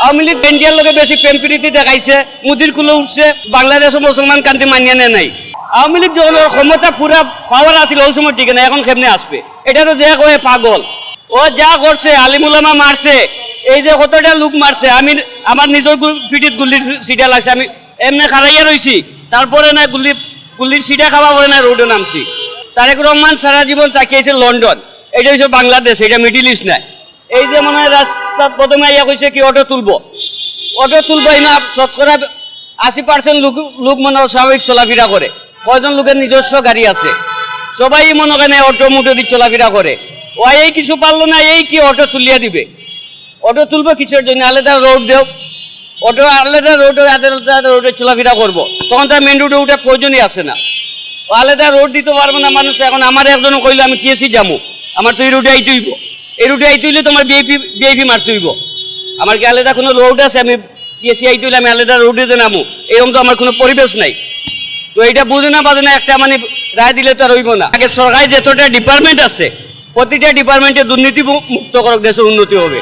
আওয়ামী লীগ ইন্ডিয়ার লোকে বেশি প্রেম প্রীতি দেখাইছে, মুদির কুলে উঠছে, বাংলাদেশে মুসলমান কান্তি মানিয়ে নেয় নাই। আওয়ামী লীগ যখন ওর ক্ষমতা পুরা পাওয়ার আসছিল ওই সময় ঠিক না, এখন কেমনে আসবে? এটা তো যে কয়ে পাগল। ও যা করছে, আলিমুলামা মারছে, এই যে কতটা লোক মারছে, আমি আমার নিজের পিঠিত গুলির সিটা লাগছে, আমি এমনি খারাইয়া রয়েছি, তারপরে না গুলির সিটা খাওয়া পরে না রোডে নামছি। তারেক রহমান সারা জীবন তাকিয়েছে লন্ডন, এটা হচ্ছে বাংলাদেশ, এটা মিডিল ইস্ট না। এই যে মনে হয় রাস্তা প্রথমে ইয়া কইছে কি অটো তুলবো এই না, শতকরা 80% লোক মনে হয় স্বাভাবিক চলাফেরা করে। কয়জন লোকের নিজস্ব গাড়ি আছে, সবাই মনে করেন অটো মোটো দিয়ে চলাফেরা করে। ও এই কিছু পারলো না, এই কি অটো তুলিয়া দিবে? অটো তুলবো কিসের জন্য? আলাদা রোড দেও, অটো আলাদা রোডে চলাফেরা করবো, তখন তার মেন রোডে উঠে প্রয়োজনই আসে না। ও আলাদা রোড দিতে পারবে না মানুষ। এখন আমার একজনও কইলো আমি টিএসি যাবো, আমার তো এই রুটে আইতে হইব, এই রুটে আইতে হইলে তোমার বিআইপি মারতে হইব। আমার কি আলাদা কোনো রোড আছে? আমি টিএসি আইতে হইলে আমি আলাদা রোডে নামো, এরকম তো আমার কোনো পরিবেশ নাই। তো এটা বুঝে না বাজে না, একটা মানে রায় দিলে তো আর হইব না। আগে সরকারি যতটা ডিপার্টমেন্ট আছে, প্রতিটা ডিপার্টমেন্টে দুর্নীতি মুক্ত করক, দেশের উন্নতি হবে।